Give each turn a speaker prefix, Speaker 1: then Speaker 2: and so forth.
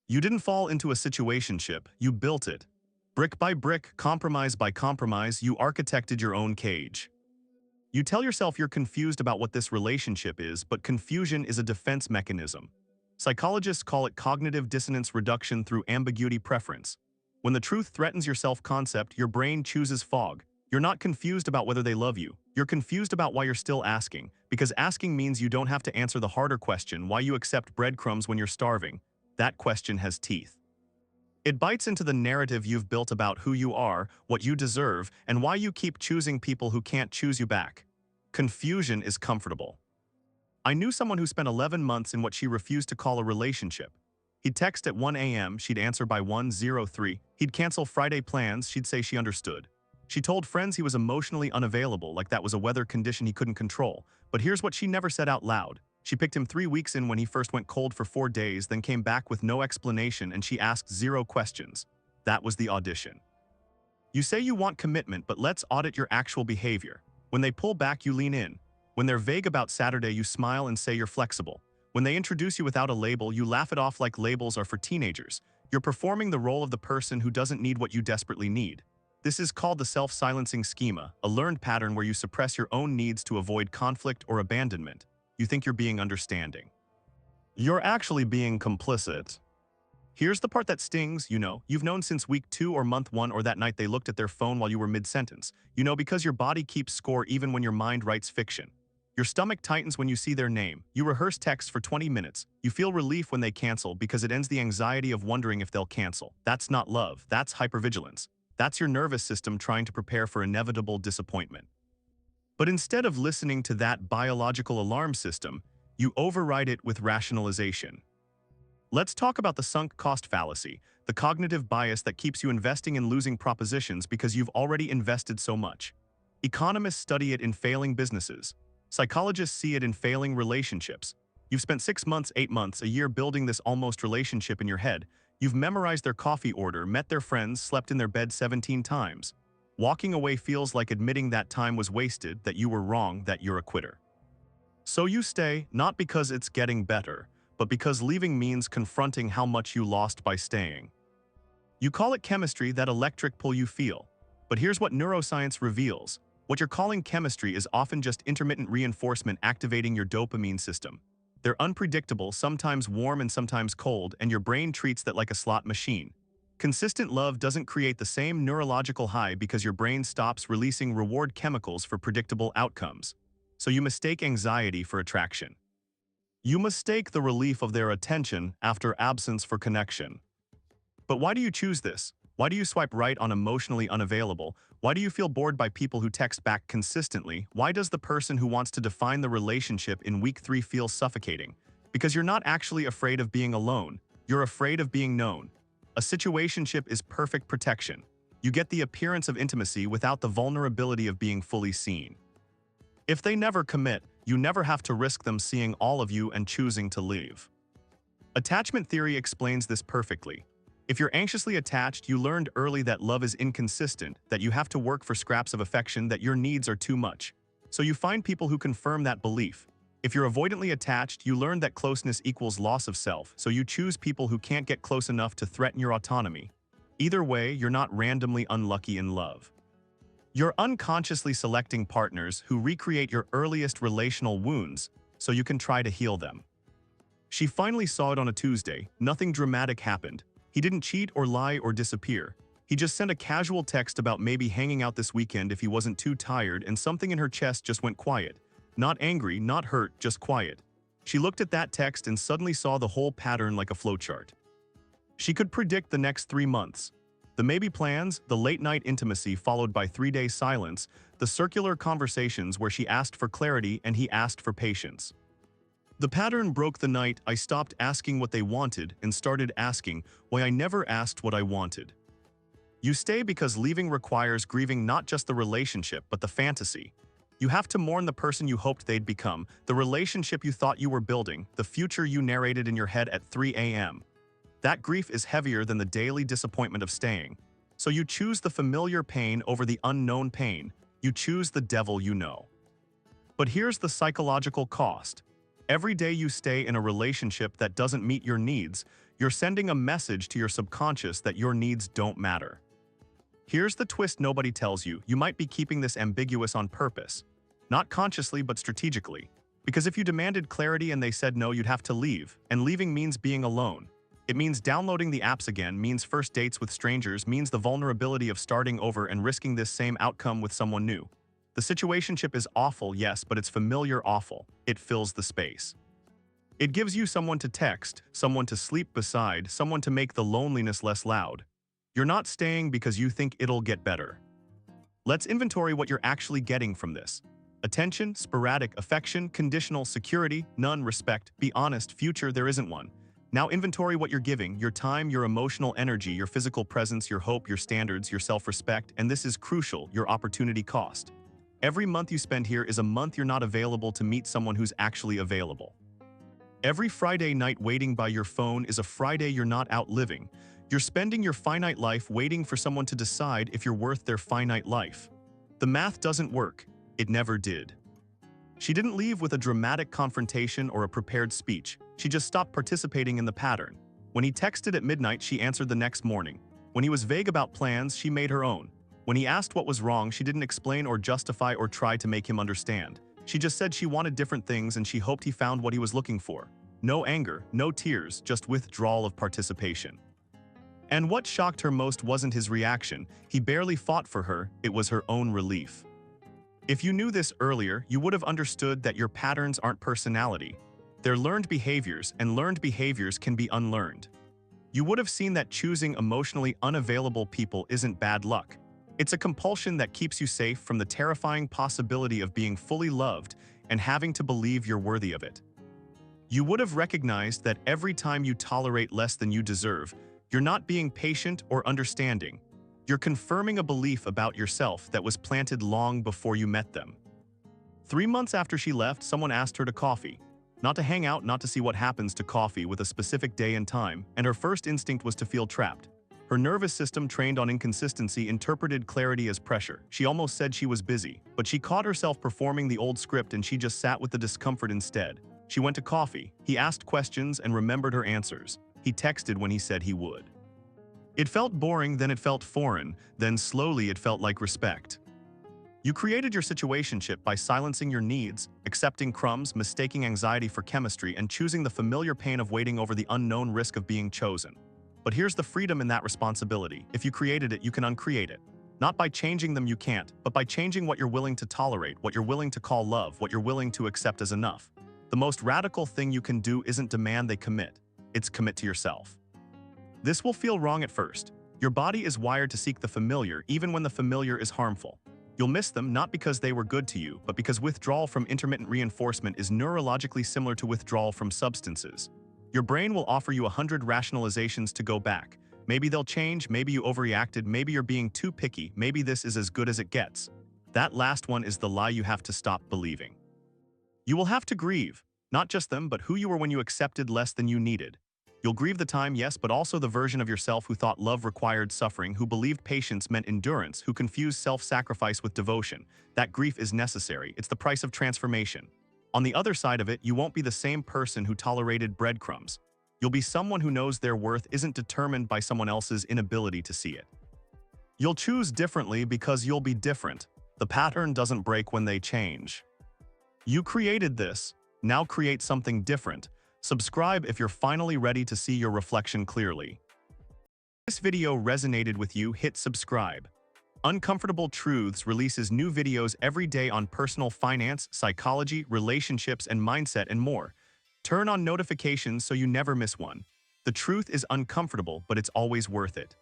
Speaker 1: You didn't fall into a situationship, you built it. Brick by brick, compromise by compromise, you architected your own cage. You tell yourself you're confused about what this relationship is, but confusion is a defense mechanism. Psychologists call it cognitive dissonance reduction through ambiguity preference. When the truth threatens your self-concept, your brain chooses fog. You're not confused about whether they love you. You're confused about why you're still asking, because asking means you don't have to answer the harder question, why you accept breadcrumbs when you're starving. That question has teeth. It bites into the narrative you've built about who you are, what you deserve, and why you keep choosing people who can't choose you back. Confusion is comfortable. I knew someone who spent 11 months in what she refused to call a relationship. He'd text at 1 a.m., she'd answer by 1:03. He'd cancel Friday plans, she'd say she understood. She told friends he was emotionally unavailable, like that was a weather condition he couldn't control. But here's what she never said out loud. She picked him 3 weeks in when he first went cold for 4 days, then came back with no explanation, and she asked 0 questions. That was the audition. You say you want commitment, but let's audit your actual behavior. When they pull back, you lean in. When they're vague about Saturday, you smile and say you're flexible. When they introduce you without a label, you laugh it off like labels are for teenagers. You're performing the role of the person who doesn't need what you desperately need. This is called the self-silencing schema, a learned pattern where you suppress your own needs to avoid conflict or abandonment. You think you're being understanding. You're actually being complicit. Here's the part that stings, you've known since week 2 or month 1 or that night they looked at their phone while you were mid-sentence. You know because your body keeps score even when your mind writes fiction. Your stomach tightens when you see their name. You rehearse texts for 20 minutes. You feel relief when they cancel because it ends the anxiety of wondering if they'll cancel. That's not love, that's hypervigilance. That's your nervous system trying to prepare for inevitable disappointment. But instead of listening to that biological alarm system, you override it with rationalization. Let's talk about the sunk cost fallacy, the cognitive bias that keeps you investing in losing propositions because you've already invested so much. Economists study it in failing businesses. Psychologists see it in failing relationships. You've spent 6 months, 8 months, a year building this almost relationship in your head. You've memorized their coffee order, met their friends, slept in their bed 17 times. Walking away feels like admitting that time was wasted, that you were wrong, that you're a quitter. So you stay, not because it's getting better, but because leaving means confronting how much you lost by staying. You call it chemistry, that electric pull you feel. But here's what neuroscience reveals. What you're calling chemistry is often just intermittent reinforcement activating your dopamine system. They're unpredictable, sometimes warm and sometimes cold, and your brain treats that like a slot machine. Consistent love doesn't create the same neurological high because your brain stops releasing reward chemicals for predictable outcomes. So you mistake anxiety for attraction. You mistake the relief of their attention after absence for connection. But why do you choose this? Why do you swipe right on emotionally unavailable? Why do you feel bored by people who text back consistently? Why does the person who wants to define the relationship in week 3 feel suffocating? Because you're not actually afraid of being alone. You're afraid of being known. A situationship is perfect protection. You get the appearance of intimacy without the vulnerability of being fully seen. If they never commit, you never have to risk them seeing all of you and choosing to leave. Attachment theory explains this perfectly. If you're anxiously attached, you learned early that love is inconsistent, that you have to work for scraps of affection, that your needs are too much. So you find people who confirm that belief. If you're avoidantly attached, you learn that closeness equals loss of self, so you choose people who can't get close enough to threaten your autonomy. Either way, you're not randomly unlucky in love. You're unconsciously selecting partners who recreate your earliest relational wounds so you can try to heal them. She finally saw it on a Tuesday. Nothing dramatic happened. He didn't cheat or lie or disappear. He just sent a casual text about maybe hanging out this weekend if he wasn't too tired, and something in her chest just went quiet. Not angry, not hurt, just quiet. She looked at that text and suddenly saw the whole pattern like a flowchart. She could predict the next 3 months. The maybe plans, the late-night intimacy followed by 3-day silence, the circular conversations where she asked for clarity and he asked for patience. The pattern broke the night I stopped asking what they wanted and started asking why I never asked what I wanted. You stay because leaving requires grieving not just the relationship but the fantasy. You have to mourn the person you hoped they'd become, the relationship you thought you were building, the future you narrated in your head at 3 a.m. That grief is heavier than the daily disappointment of staying. So you choose the familiar pain over the unknown pain. You choose the devil you know. But here's the psychological cost. Every day you stay in a relationship that doesn't meet your needs, You're sending a message to your subconscious that your needs don't matter. Here's the twist nobody tells you. You might be keeping this ambiguous on purpose. Not consciously, but strategically. Because if you demanded clarity and they said no, you'd have to leave. And leaving means being alone. It means downloading the apps again, means first dates with strangers, means the vulnerability of starting over and risking this same outcome with someone new. The situationship is awful, yes, but it's familiar awful. It fills the space. It gives you someone to text, someone to sleep beside, someone to make the loneliness less loud. You're not staying because you think it'll get better. Let's inventory what you're actually getting from this. Attention, sporadic, affection, conditional, security, none, respect, be honest, future, there isn't one. Now inventory what you're giving, your time, your emotional energy, your physical presence, your hope, your standards, your self-respect, and this is crucial, your opportunity cost. Every month you spend here is a month you're not available to meet someone who's actually available. Every Friday night waiting by your phone is a Friday you're not out living. You're spending your finite life waiting for someone to decide if you're worth their finite life. The math doesn't work. It never did. She didn't leave with a dramatic confrontation or a prepared speech. She just stopped participating in the pattern. When he texted at midnight, she answered the next morning. When he was vague about plans, she made her own. When he asked what was wrong, she didn't explain or justify or try to make him understand. She just said she wanted different things and she hoped he found what he was looking for. No anger, no tears, just withdrawal of participation. And what shocked her most wasn't his reaction. He barely fought for her, it was her own relief. If you knew this earlier, you would have understood that your patterns aren't personality. They're learned behaviors, and learned behaviors can be unlearned. You would have seen that choosing emotionally unavailable people isn't bad luck. It's a compulsion that keeps you safe from the terrifying possibility of being fully loved and having to believe you're worthy of it. You would have recognized that every time you tolerate less than you deserve, you're not being patient or understanding. You're confirming a belief about yourself that was planted long before you met them. 3 months after she left, someone asked her to coffee. Not to hang out, not to see what happens to coffee with a specific day and time, and her first instinct was to feel trapped. Her nervous system, trained on inconsistency, interpreted clarity as pressure. She almost said she was busy, but she caught herself performing the old script and she just sat with the discomfort instead. She went to coffee. He asked questions and remembered her answers. He texted when he said he would. It felt boring, then it felt foreign, then slowly it felt like respect. You created your situationship by silencing your needs, accepting crumbs, mistaking anxiety for chemistry, and choosing the familiar pain of waiting over the unknown risk of being chosen. But here's the freedom in that responsibility. If you created it, you can uncreate it. Not by changing them, you can't, but by changing what you're willing to tolerate, what you're willing to call love, what you're willing to accept as enough. The most radical thing you can do isn't demand they commit. It's commit to yourself. This will feel wrong at first. Your body is wired to seek the familiar, even when the familiar is harmful. You'll miss them not because they were good to you, but because withdrawal from intermittent reinforcement is neurologically similar to withdrawal from substances. Your brain will offer you 100 rationalizations to go back. Maybe they'll change, maybe you overreacted, maybe you're being too picky, maybe this is as good as it gets. That last one is the lie you have to stop believing. You will have to grieve, not just them, but who you were when you accepted less than you needed. You'll grieve the time, yes, but also the version of yourself who thought love required suffering, who believed patience meant endurance, who confused self-sacrifice with devotion. That grief is necessary. It's the price of transformation. On the other side of it, you won't be the same person who tolerated breadcrumbs. You'll be someone who knows their worth isn't determined by someone else's inability to see it. You'll choose differently because you'll be different. The pattern doesn't break when they change. You created this. Now create something different. Subscribe if you're finally ready to see your reflection clearly. If this video resonated with you, hit subscribe. Uncomfortable Truths releases new videos every day on personal finance, psychology, relationships, and mindset, and more. Turn on notifications so you never miss one. The truth is uncomfortable, but it's always worth it.